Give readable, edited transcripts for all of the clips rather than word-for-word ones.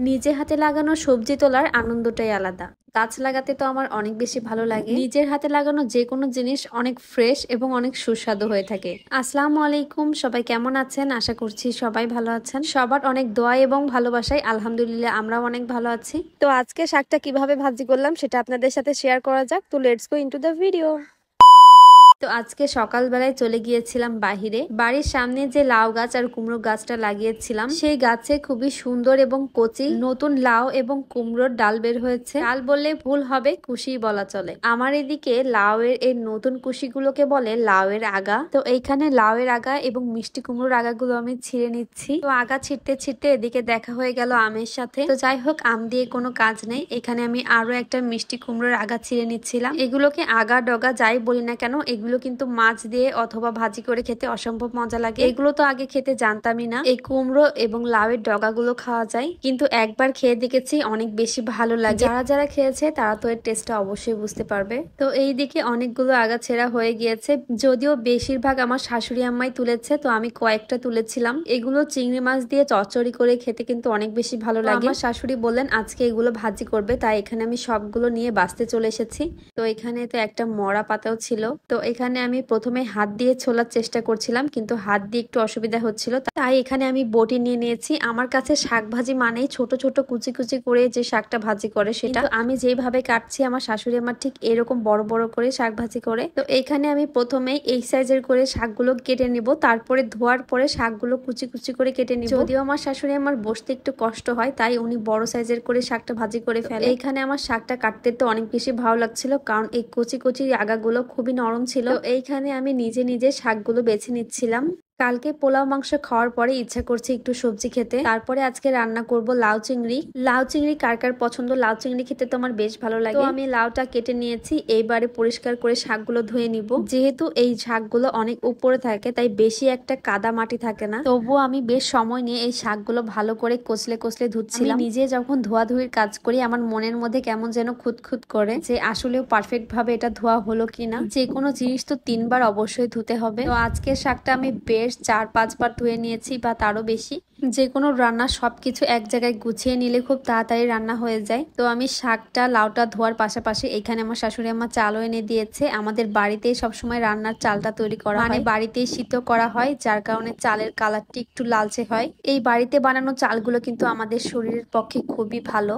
নিজে হাতে লাগানো সবজি তোলার আনন্দটাই আলাদা। গাছ লাগাতে তো আমার অনেক বেশি ভালো লাগে। নিজের হাতে লাগানো যে কোনো জিনিস অনেক ফ্রেশ এবং অনেক সুস্বাদু হয়ে থাকে। আসসালামু আলাইকুম, সবাই কেমন আছেন? আশা করছি সবাই ভালো আছেন। সবার অনেক দোয়া এবং ভালোবাসায় আলহামদুলিল্লাহ আমরাও অনেক ভালো আছি। তো আজকে শাকটা কিভাবে ভাজি করলাম সেটা আপনাদের সাথে শেয়ার করা যাক। তো let's go into the video. তো আজকে সকালবেলায় চলে গিয়েছিলাম বাহিরে। বাড়ির সামনে যে লাউ গাছ আর কুমড়ো গাছটা লাগিয়েছিলাম, সেই গাছে খুবই সুন্দর এবং কচি নতুন লাউ এবং কুমড়োর ডাল বের হয়েছে। ডাল বললে ভুল হবে, কুশি বলা চলে। আমার এদিকে লাউয়ের এই নতুন কুশিগুলোকে বলে লাউয়ের আগা। তো এইখানে লাউয়ের আগা এবং মিষ্টি কুমড়োর আগাগুলো আমি ছিঁড়ে নিচ্ছি। তো আগা ছিঁড়তে ছিঁড়তে এদিকে দেখা হয়ে গেল আমের সাথে। তো যাই হোক, আম দিয়ে কোনো কাজ নেই। এখানে আমি আরো একটা মিষ্টি কুমড়োর আগা ছিঁড়ে নিচ্ছিলাম। এগুলোকে আগা ডগা যাই বলি না কেন, এগুলো কিন্তু মাছ দিয়ে অথবা ভাজি করে খেতে অসম্ভব মজা লাগে। এগুলো তো আগে খেতে জানতামই না এই কুমড়ো এবং লাউয়ের ডগাগুলো খাওয়া যায়, কিন্তু একবার খেয়ে দেখেছি অনেক বেশি ভালো লাগে। যারা যারা খেয়েছে তারা তো এর টেস্টটা অবশ্যই বুঝতে পারবে। তো এই দিকে অনেকগুলো আগাছেড়া হয়ে গিয়েছে, যদিও বেশিরভাগ আমার শাশুড়ি আম্মাই তুলেছে, তো আমি কয়েকটা তুলেছিলাম। এগুলো চিংড়ি মাছ দিয়ে চচ্চড়ি করে খেতে কিন্তু অনেক বেশি ভালো লাগে। আমার শাশুড়ি বললেন আজকে এগুলো ভাজি করবে, তাই এখানে আমি সবগুলো নিয়ে বাঁচতে চলে এসেছি। তো এখানে তো একটা মরা পাতাও ছিল। তো এখানে আমি প্রথমে হাত দিয়ে ছোলার চেষ্টা করছিলাম, কিন্তু হাত দিয়ে একটু অসুবিধা হচ্ছিল, তাই এখানে আমি বটি নিয়ে নিয়েছি। আমার কাছে শাক ভাজি মানেই ছোট ছোট কুচি কুচি করে যে শাকটা ভাজি করে সেটা। আমি যেভাবে কাটছি আমার শাশুড়ি আমার ঠিক এরকম বড় বড় করে শাক ভাজি করে। তো এখানে আমি প্রথমে এই সাইজের করে শাকগুলো কেটে নিব, তারপরে ধোয়ার পরে শাকগুলো কুচি কুচি করে কেটে নিব। যদিও আমার শাশুড়ি আমার বসতে একটু কষ্ট হয়, তাই উনি বড় সাইজের করে শাকটা ভাজি করে ফেলে। এইখানে আমার শাকটা কাটতে তো অনেক বেশি ভালো লাগছিল, কারণ এই কচি কচি আগাগুলো খুবই নরম ছিল। তো এইখানে আমি নিজে নিজে শাকগুলো বেছে নিচ্ছিলাম। কালকে পোলাও মাংস খাওয়ার পরে ইচ্ছা করছে একটু সবজি খেতে। তারপরে আজকে রান্না করব লাউ চিংড়ি। লাউ চিংড়ি কার কার পছন্দ? লাউ চিংড়ি খেতে তো আমার বেশ ভালো লাগে। তো আমি লাউটা কেটে নিয়েছি, এইবারে পরিষ্কার করে শাকগুলো ধুয়ে নিব। যেহেতু এই শাকগুলো অনেক উপরে থাকে, তাই বেশি একটা কাদা মাটি থাকে না। তবুও আমি বেশ সময় নিয়ে এই শাকগুলো ভালো করে কচলে কচলে ধুচ্ছিলাম। নিজে যখন ধোয়াধুয়ির কাজ করি আমার মনের মধ্যে কেমন যেন খুঁতখুত করে, যে আসলেও পারফেক্ট ভাবে এটা ধোয়া হলো কিনা। যে কোনো জিনিস তো 3 বার অবশ্যই ধুতে হবে। তো আজকের শাকটা আমি বেশ 4-5 বার ধুয়ে নিয়েছি বা তারও বেশি। যে কোনো রান্না সবকিছু এক জায়গায় গুছিয়ে নিলে খুব তাড়াতাড়ি রান্না হয়ে যায়। তো আমি শাকটা লাউটা ধোয়ার পাশাপাশি এখানে আমার শাশুড়ি আমার চালও এনে দিয়েছে। আমাদের বাড়িতেই সবসময় রান্নার চালটা তৈরি করা হয়, মানে বাড়িতেই সিদ্ধ করা হয়, যার কারণে চালের কালারটি একটু লালচে হয়। এই বাড়িতে বানানো চালগুলো কিন্তু আমাদের শরীরের পক্ষে খুবই ভালো,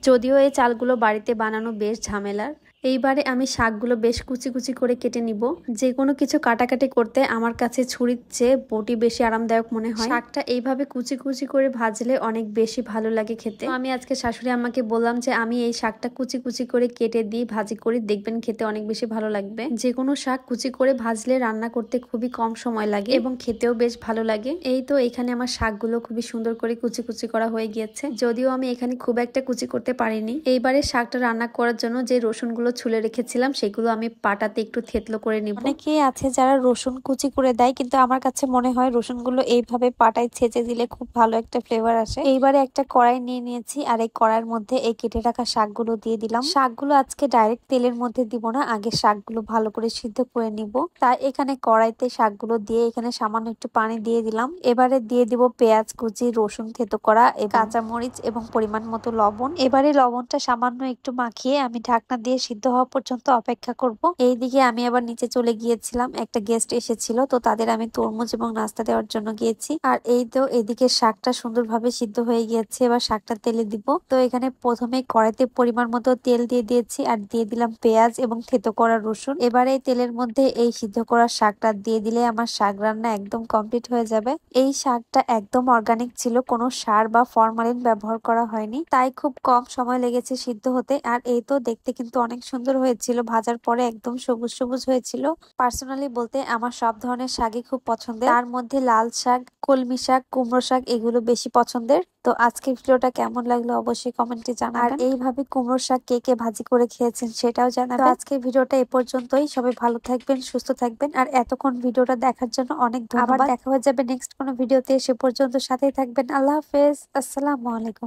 যদিও এই চালগুলো বাড়িতে বানানো বেশ ঝামেলার। এইবারে আমি শাকগুলো বেশ কুচি কুচি করে কেটে নিব। যে কোনো কিছু কাটাকাটি করতে আমার কাছে ছুরির চেয়ে বটি বেশি আরামদায়ক মনে হয়। শাকটা এইভাবে কুচি কুচি করে ভাজলে অনেক বেশি ভালো লাগে খেতে। আমি আজকে শাশুড়ি আমাকে বললাম যে আমি এই শাকটা কুচি কুচি করে কেটে দিই, ভাজি করি, দেখবেন খেতে অনেক বেশি ভালো লাগবে। যে কোনো শাক কুচি করে ভাজলে রান্না করতে খুবই কম সময় লাগে এবং খেতেও বেশ ভালো লাগে। এই তো এখানে আমার শাকগুলো খুবই সুন্দর করে কুচি কুচি করা হয়ে গিয়েছে, যদিও আমি এখানে খুব একটা কুচি করতে পারিনি। এইবারে শাকটা রান্না করার জন্য যে রসুনগুলো ছুলে রেখেছিলাম সেগুলো আমি পাটাতে একটু থেতলো করে নিব। অনেকেই আছে যারা রসুন কুচি করে দেয়, কিন্তু আমার কাছে মনে হয় রসুনগুলো এইভাবে পাটায় ছেঁচে দিলে খুব ভালো একটা ফ্লেভার আসে। এইবারে একটা কড়াই নিয়ে নিয়েছি, আর এই কড়াইয়ের মধ্যে এই কেটে রাখা শাকগুলো দিয়ে দিলাম। শাকগুলো আজকে ডাইরেক্ট তেলের মধ্যে দিব না, আগে শাকগুলো ভালো করে সিদ্ধ করে নিব। তাই এখানে কড়াইতে শাকগুলো দিয়ে এখানে সামান্য একটু পানি দিয়ে দিলাম। এবারে দিয়ে দিব পেঁয়াজ কুচি, রসুন থেতো করা, কাঁচামরিচ এবং পরিমাণ মতো লবণ। এবারে লবণটা সামান্য একটু মাখিয়ে আমি ঢাকনা দিয়ে সিদ্ধ হওয়া পর্যন্ত অপেক্ষা করব। এইদিকে আমি আবার নিচে চলে গিয়েছিলাম, একটা গেস্ট এসেছিল, তো তাদের আমি তরমুজ এবং নাস্তা দেওয়ার জন্য গিয়েছি। আর এই তো এদিকে শাকটা সুন্দরভাবে সিদ্ধ হয়ে গিয়েছে, এবার শাকটা তেলে দিব। তো এখানে প্রথমে কড়াইতে পরিমাণ মতো তেল দিয়ে দিয়েছি, আর দিয়ে দিলাম পেঁয়াজ এবং থেতো করা রসুন। এবারে এই তেলের মধ্যে এই সিদ্ধ করা শাকটা দিয়ে দিলে আমার শাক রান্না একদম কমপ্লিট হয়ে যাবে। এই শাকটা একদম অর্গানিক ছিল, কোনো সার বা ফরমালিন ব্যবহার করা হয়নি, তাই খুব কম সময় লেগেছে সিদ্ধ হতে। আর এই তো দেখতে কিন্তু অনেক সুন্দর হয়েছিল, ভাজার পরে একদম সবুজ সবুজ হয়েছিল। পার্সোনালি বলতে আমার সব ধরনের শাকই খুব পছন্দের, তার মধ্যে লাল শাক, কলমি শাক, কুমড়ো শাক এগুলো বেশি পছন্দের। তো আজকের ভিডিওটা কেমন লাগলো অবশ্যই কমেন্টে জানাবেন। আর এইভাবে কুমড়ো শাক কে কে ভাজি করে খেয়েছেন সেটাও জানাবেন। তো আজকের ভিডিওটা এ পর্যন্তই। সবাই ভালো থাকবেন, সুস্থ থাকবেন, আর এতক্ষণ ভিডিওটা দেখার জন্য অনেক ধন্যবাদ। আবার দেখা হয়ে যাবে নেক্সট কোনো ভিডিওতে, সে পর্যন্ত সাথেই থাকবেন। আল্লাহ হাফেজ, আসসালামু আলাইকুম।